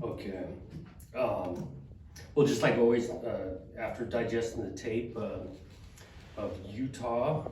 Okay. Well, just like always, after digesting the tape of Utah,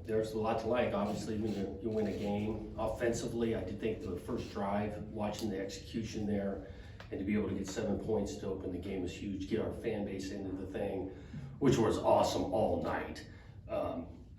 there's a lot to like. Obviously, when you win a game offensively, I did think the first drive, watching the execution there, and to be able to get 7 points to open the game was huge. Get our fan base into the thing, which was awesome all night.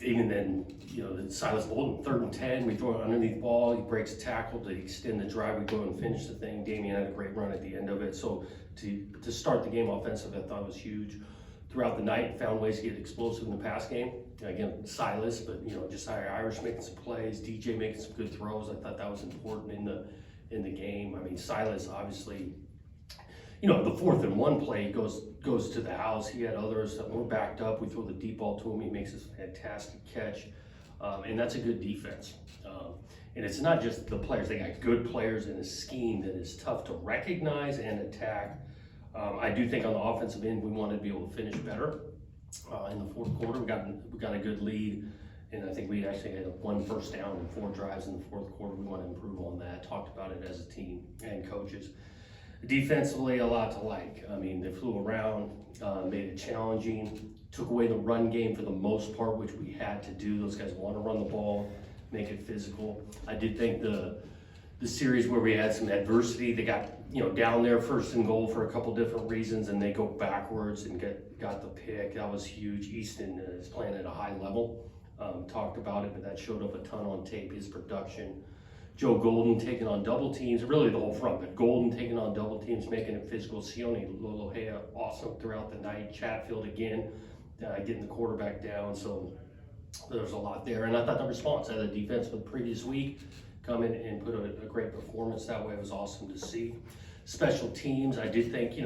Even then, the Silas Bolden, 3rd and 10, we throw it underneath the ball, he breaks a tackle to extend the drive, we go and finish the thing. Damian had a great run at the end of it. So to start the game offensively, I thought was huge. Throughout the night, found ways to get explosive in the pass game. Again, Silas, but Josiah Irish making some plays, DJ making some good throws. I thought that was important in the game. I mean, Silas obviously, the 4th and 1 play goes to the house. He had others that were backed up. We throw the deep ball to him. He makes this fantastic catch, and that's a good defense. And it's not just the players. They got good players in a scheme that is tough to recognize and attack. I do think on the offensive end, we wanted to be able to finish better in the 4th quarter. We got a good lead, and I think we actually had 1 first down and 4 drives in the 4th quarter. We want to improve on that. Talked about it as a team and coaches. Defensively, a lot to like. I mean, they flew around, made it challenging, took away the run game for the most part, which we had to do. Those guys want to run the ball, make it physical. I did think the series where we had some adversity, they got down there 1st and goal for a couple different reasons, and they go backwards and got the pick. That was huge. Easton is playing at a high level. Talked about it, but that showed up a ton on tape. His production. Joe Golden taking on double teams, really the whole front, but Golden taking on double teams, making it physical. Sione Lolohea, awesome throughout the night. Chatfield again, getting the quarterback down. So there's a lot there. And I thought the response out of the defense from the previous week come in and put a great performance that way. It was awesome to see. Special teams, I did think,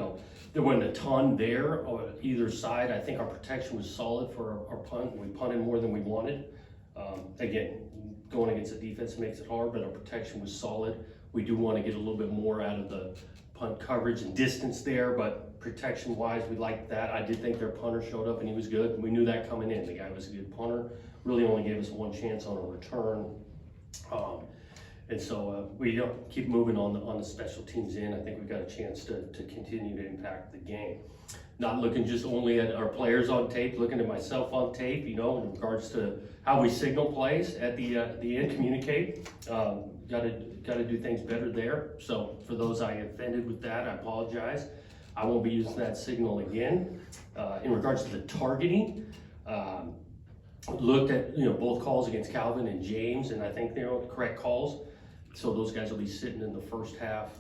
there wasn't a ton there on either side. I think our protection was solid for our punt. We punted more than we wanted. Again, going against the defense makes it hard, but our protection was solid. We do want to get a little bit more out of the punt coverage and distance there, but protection-wise, we liked that. I did think their punter showed up and he was good. We knew that coming in. The guy was a good punter. Really only gave us 1 chance on a return. And so we keep moving on the special teams end. I think we've got a chance to continue to impact the game. Not looking just only at our players on tape, looking at myself on tape, in regards to how we signal plays at the end, communicate. Got to do things better there. So for those I offended with that, I apologize. I won't be using that signal again. In regards to the targeting, looked at both calls against Calvin and James, and I think they're the correct calls. So those guys will be sitting in the first half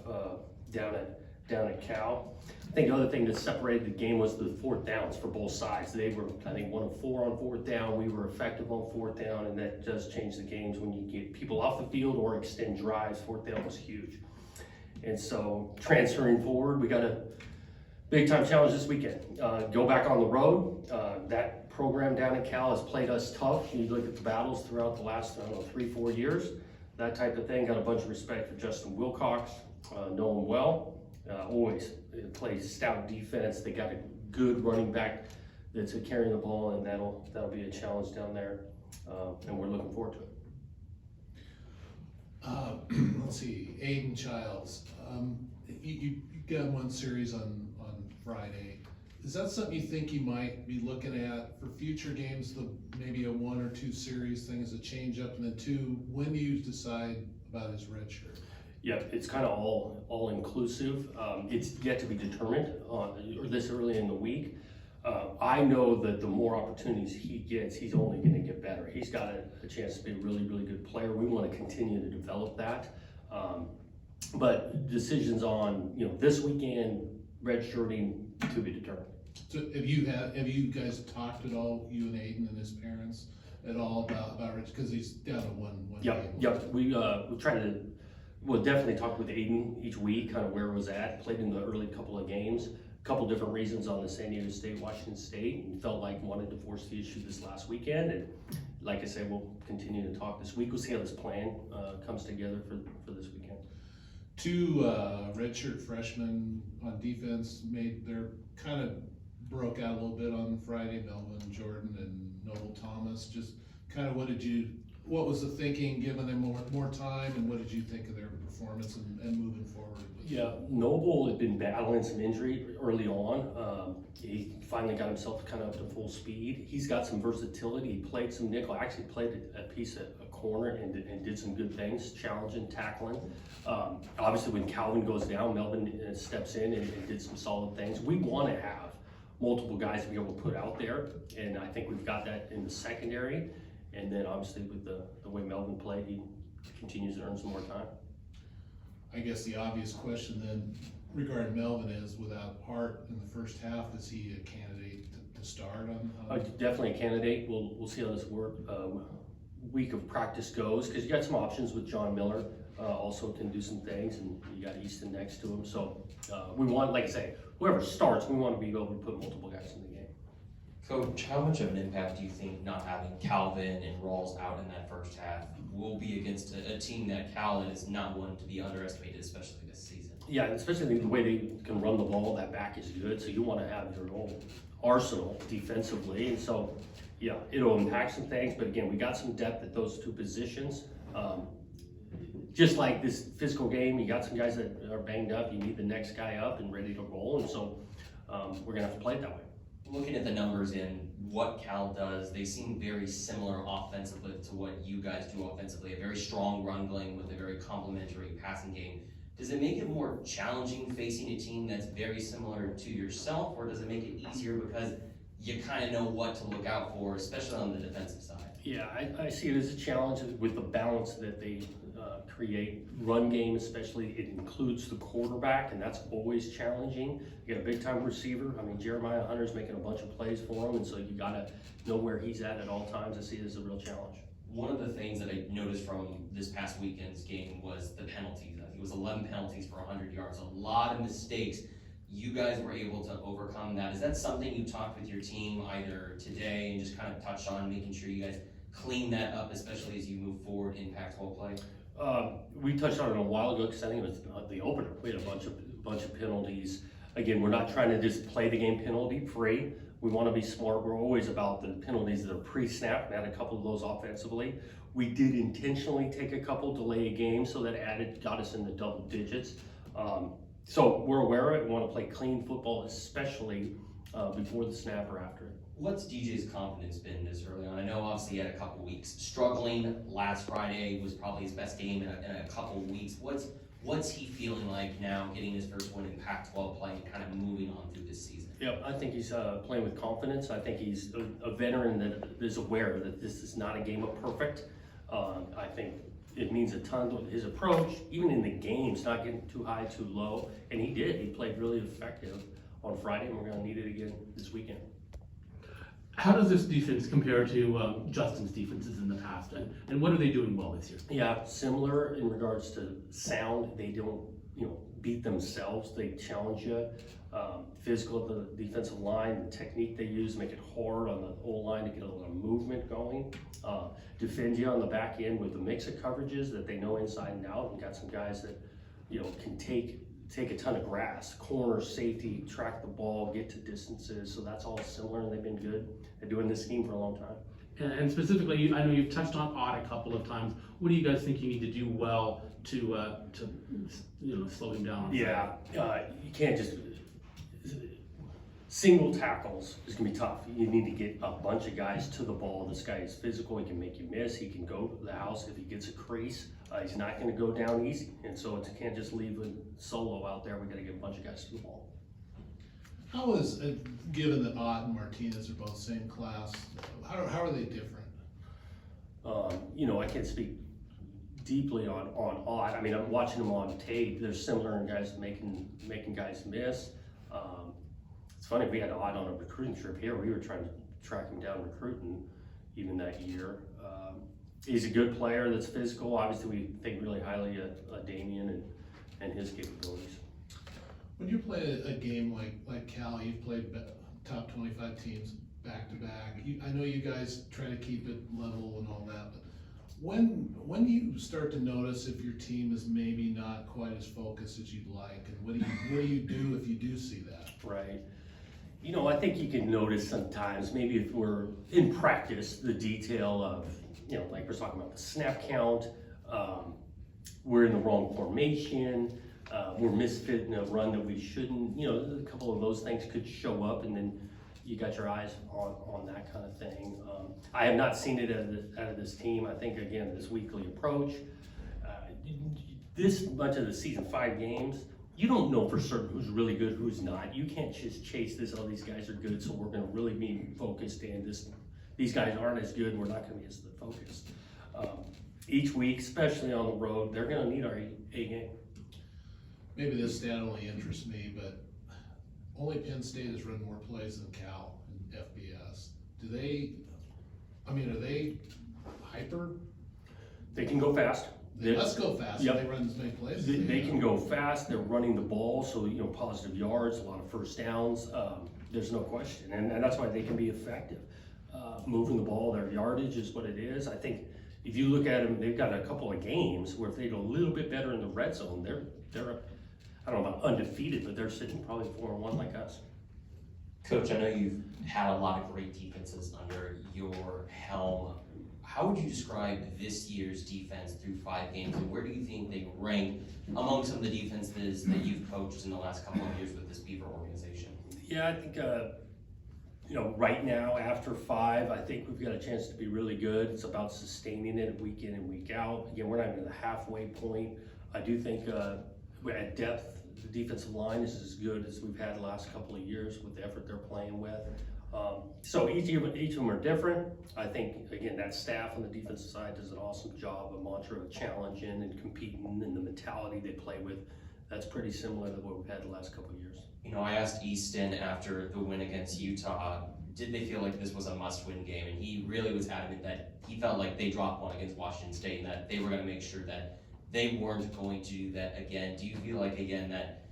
down at Cal. I think the other thing that separated the game was the 4th downs for both sides. They were, I think, 1 of 4 on 4th down. We were effective on 4th down, and that does change the games when you get people off the field or extend drives. 4th down was huge. And so transferring forward, we got a big time challenge this weekend. Go back on the road. That program down at Cal has played us tough. You look at the battles throughout the last, 3-4 years, that type of thing. Got a bunch of respect for Justin Wilcox, know him well. Always plays stout defense. They got a good running back that's carrying the ball, and that'll be a challenge down there, and we're looking forward to it. Let's see, Aiden Childs. You got 1 series on Friday. Is that something you think you might be looking at for future games? Maybe a 1 or 2 series thing as a change up, and then 2. When do you decide about his red shirt? Yeah, it's kind of all inclusive. It's yet to be determined or this early in the week. I know that the more opportunities he gets, he's only going to get better. He's got a chance to be a really, really good player. We want to continue to develop that. But decisions on this weekend, redshirting, to be determined. So have you guys talked at all, you and Aiden and his parents, at all about Rich, because he's down to one game? Yep. We try to. We'll definitely talk with Aiden each week, kind of where it was at. Played in the early couple of games, a couple different reasons on the San Diego State, Washington State, and felt like wanted to force the issue this last weekend. And like I said, we'll continue to talk this week. We'll see how this plan comes together for this weekend. 2 redshirt freshmen on defense kind of broke out a little bit on Friday. Melvin Jordan and Noble Thomas. Just kind of what did you what was the thinking, giving them more time, and what did you think of their performance and moving forward? Yeah, Noble had been battling some injury early on. He finally got himself kind of up to full speed. He's got some versatility. He played some nickel, actually played a piece of a corner and did some good things, challenging, tackling. Obviously, when Calvin goes down, Melvin steps in and did some solid things. We want to have multiple guys to be able to put out there, and I think we've got that in the secondary. And then obviously with the way Melvin played, he continues to earn some more time. I guess the obvious question then regarding Melvin is, without Hart in the first half, is he a candidate to start on? Definitely a candidate. We'll see how this week of practice goes, because you got some options with John Miller, also can do some things, and you got Easton next to him. So we want, like I say, whoever starts, we want to be able to put multiple guys in the game. Coach, how much of an impact do you think not having Calvin and Rawls out in that first half will be against a team that Calvin is not one to be underestimated, especially this season? Yeah, and especially the way they can run the ball, that back is good, so you want to have your whole arsenal defensively, and so, yeah, it'll impact some things, but again, we got some depth at those two positions. Just like this physical game, you got some guys that are banged up, you need the next guy up and ready to roll, and so we're gonna have to play it that way. Looking at the numbers and what Cal does, they seem very similar offensively to what you guys do offensively. A very strong run game with a very complementary passing game. Does it make it more challenging facing a team that's very similar to yourself, or does it make it easier because you kind of know what to look out for, especially on the defensive side? Yeah, I see it as a challenge with the balance that they create. Run game especially, it includes the quarterback, and that's always challenging. You got a big time receiver. I mean, Jeremiah Hunter's making a bunch of plays for him, and so you gotta know where he's at all times. I see it as a real challenge. One of the things that I noticed from this past weekend's game was the penalties. I think it was 11 penalties for 100 yards, a lot of mistakes. You guys were able to overcome that. Is that something you talked with your team either today and just kind of touched on, making sure you guys clean that up, especially as you move forward in Pac-12 play? We touched on it a while ago, because I think it was the opener. We had a bunch of penalties. Again, we're not trying to just play the game penalty free. We want to be smart. We're always about the penalties that are pre-snap, and had a couple of those offensively. We did intentionally take a couple delay a game, so that got us in the double digits. So we're aware of it. We want to play clean football, especially before the snap or after it. What's DJ's confidence been this early on? I know obviously he had a couple weeks struggling. Last Friday was probably his best game in a couple weeks. What's he feeling like now, getting his first win in Pac-12 play and kind of moving on through this season? Yeah, I think he's playing with confidence. I think he's a veteran that is aware that this is not a game of perfect. I think it means a ton to his approach, even in the games, not getting too high, too low. And he did. He played really effective on Friday, and we're going to need it again this weekend. How does this defense compare to Justin's defenses in the past, and what are they doing well this year? Yeah, similar in regards to sound. They don't, beat themselves. They challenge you. Physical at the defensive line, the technique they use make it hard on the O-line to get a lot of movement going. Defend you on the back end with a mix of coverages that they know inside and out. And got some guys that, can take a ton of grass, corner, safety, track the ball, get to distances. So that's all similar, and they've been good at doing this scheme for a long time. And specifically, I know you've touched on Ott a couple of times. What do you guys think you need to do well to slow him down? Yeah, you can't just single tackles is gonna be tough. You need to get a bunch of guys to the ball. This guy is physical. He can make you miss. He can go to the house if he gets a crease. He's not gonna go down easy, and so you can't just leave him solo out there. We gotta get a bunch of guys to the ball. How is, given that Ott and Martinez are both same class, how are they different? I can't speak deeply on Ott. I mean, I'm watching them on tape. They're similar in guys making guys miss. It's funny, we had Ott on a recruiting trip here. We were trying to track him down recruiting even that year. He's a good player that's physical. Obviously, we think really highly of Damian and his capabilities. When you play a game like Cal, you've played top 25 teams back to back. I know you guys try to keep it level and all that, but when do you start to notice if your team is maybe not quite as focused as you'd like, and what do you do if you do see that? Right. I think you can notice sometimes, maybe if we're in practice, the detail of, you know, like we're talking about the snap count, we're in the wrong formation, we're misfitting a run that we shouldn't, you know, a couple of those things could show up, and then you got your eyes on that kind of thing. I have not seen it out of this team. I think, again, this weekly approach, this much of the season, 5 games, you don't know for certain who's really good, who's not. You can't just chase this, oh, these guys are good, so we're gonna really be focused, and these guys aren't as good, we're not gonna be as focused. Each week, especially on the road, they're gonna need our A game. Maybe this stat only interests me, but only Penn State has run more plays than Cal in FBS. Are they hyper? They can go fast. They must go fast, Yep. they run as many plays. They can go fast, they're running the ball, so, you know, positive yards, a lot of first downs, there's no question, and that's why they can be effective. Moving the ball, their yardage is what it is. I think if you look at them, they've got a couple of games where if they go a little bit better in the red zone, they're I don't know about undefeated, but they're sitting probably 4-1 like us. Coach, I know you've had a lot of great defenses under your helm. How would you describe this year's defense through 5 games, and where do you think they rank among some of the defenses that you've coached in the last couple of years with this Beaver organization? Yeah, I think, you know, right now, after 5, I think we've got a chance to be really good. It's about sustaining it week in and week out. Again, we're not even at the halfway point. I do think at depth, the defensive line is as good as we've had the last couple of years with the effort they're playing with. So each of them are different. I think, again, that staff on the defensive side does an awesome job, a mantra of challenging and competing, and the mentality they play with. That's pretty similar to what we've had the last couple of years. You know, I asked Easton after the win against Utah, did they feel like this was a must-win game? And he really was adamant that he felt like they dropped one against Washington State and that they were going to make sure that they weren't going to do that again. Do you feel like, again, that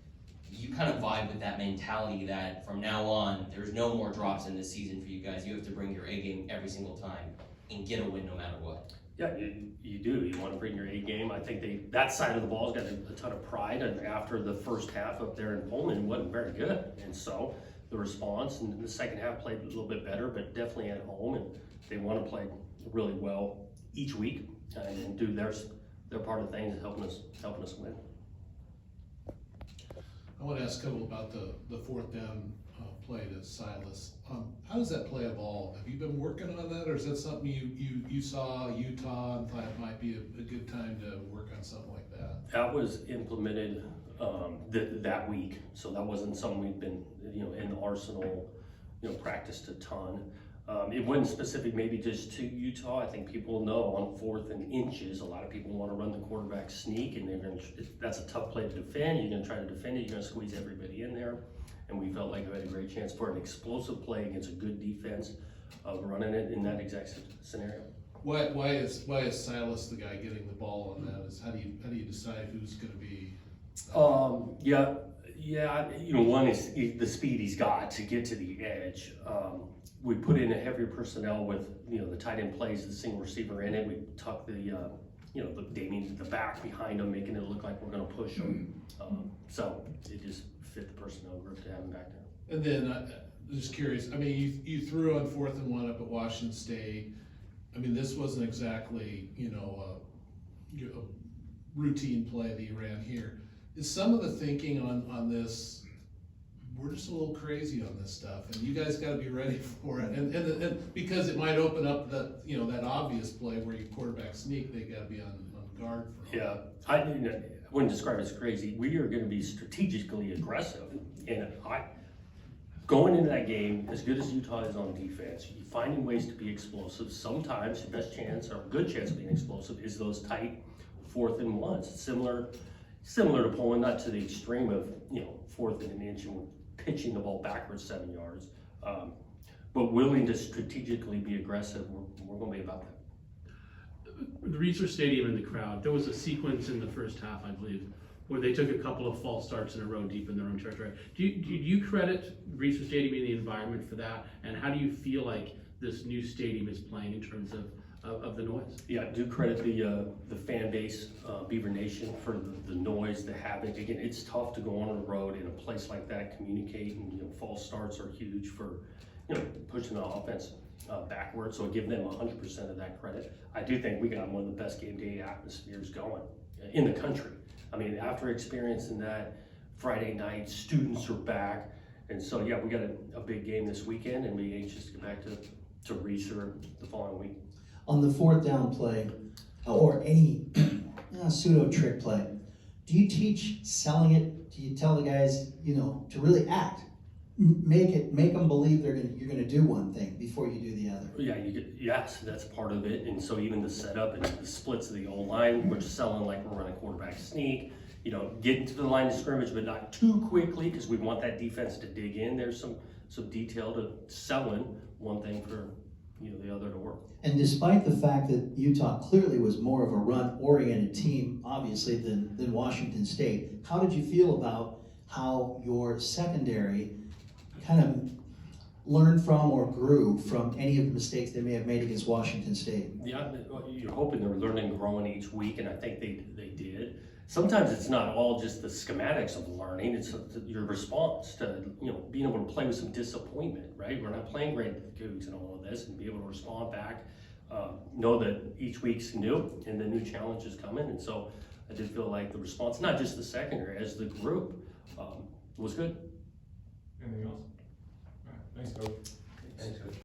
you kind of vibe with that mentality that from now on, there's no more drops in this season for you guys? You have to bring your A game every single time and get a win no matter what. Yeah, you do. You want to bring your A game. I think that side of the ball's got a ton of pride, and after the first half up there in Pullman wasn't very good. And so the response in the second half played a little bit better, but definitely at home, and they want to play really well each week and do their part of things helping us win. I want to ask a couple about the 4th down play to Silas. How does that play evolve? Have you been working on that, or is that something you saw Utah and thought it might be a good time to work on something like that? That was implemented that week, so that wasn't something we'd been, you know, in the arsenal, you know, practiced a ton. It wasn't specific maybe just to Utah. I think people know on 4th and inches, a lot of people want to run the quarterback sneak, and that's a tough play to defend. You're going to try to defend it. You're going to squeeze everybody in there. And we felt like we had a great chance for an explosive play against a good defense of running it in that exact scenario. Why is Silas the guy getting the ball on that? How do you decide who's going to be? Yeah. You know, one is the speed he's got to get to the edge. We put in a heavier personnel with, you know, the tight end plays, the single receiver in it. We tuck the Damien to the back behind him, making it look like we're going to push him. So it just fit the personnel group to have him back there. And then just curious. I mean, you threw on 4th and 1 up at Washington State. I mean, this wasn't exactly, you know, a routine play that you ran here. Is some of the thinking on this, we're just a little crazy on this stuff, and you guys got to be ready for it, and because it might open up that, you know, that obvious play where you quarterback sneak, they got to be on guard for. Yeah, I wouldn't describe it as crazy. We are going to be strategically aggressive, and going into that game, as good as Utah is on defense, you finding ways to be explosive. Sometimes the best chance or good chance of being explosive is those tight 4th and 1s. Similar to Poland, not to the extreme of, you know, 4th and an inch and we're pitching the ball backwards 7 yards, but willing to strategically be aggressive. We're going to be about that. The Reser Stadium and the crowd, there was a sequence in the first half, I believe, where they took a couple of false starts in a row deep in their own territory. Do you credit Reser Stadium and the environment for that? And how do you feel like this new stadium is playing in terms of the noise? Yeah, I do credit the fan base, Beaver Nation, for the noise, the havoc. Again, it's tough to go on the road in a place like that, communicate, and, you know, false starts are huge for, you know, pushing the offense backwards, so I give them 100% of that credit. I do think we got one of the best game day atmospheres going in the country. I mean, after experiencing that Friday night, students are back, and so yeah, we got a big game this weekend, and we anxious to get back to Reeser the following week. On the fourth down play, or any pseudo trick play, do you teach selling it? Do you tell the guys, to really act? Make them believe you're gonna do one thing before you do the other. Yeah, yes, that's part of it, and so even the setup and the splits of the O-line, we're just selling like we're running quarterback sneak, getting to the line of scrimmage, but not too quickly, because we want that defense to dig in. There's some detail to selling one thing for, the other to work. And despite the fact that Utah clearly was more of a run-oriented team, obviously, than Washington State, how did you feel about how your secondary kind of learned from or grew from any of the mistakes they may have made against Washington State? Yeah, you're hoping they're learning and growing each week, and I think they did. Sometimes it's not all just the schematics of learning, it's your response to, being able to play with some disappointment, right? We're not playing great Cougs and all of this, and be able to respond back, know that each week's new, and the new challenge is coming, and so I did feel like the response, not just the secondary, as the group, was good. Anything else? All right, thanks, Coach. Thanks, Coach.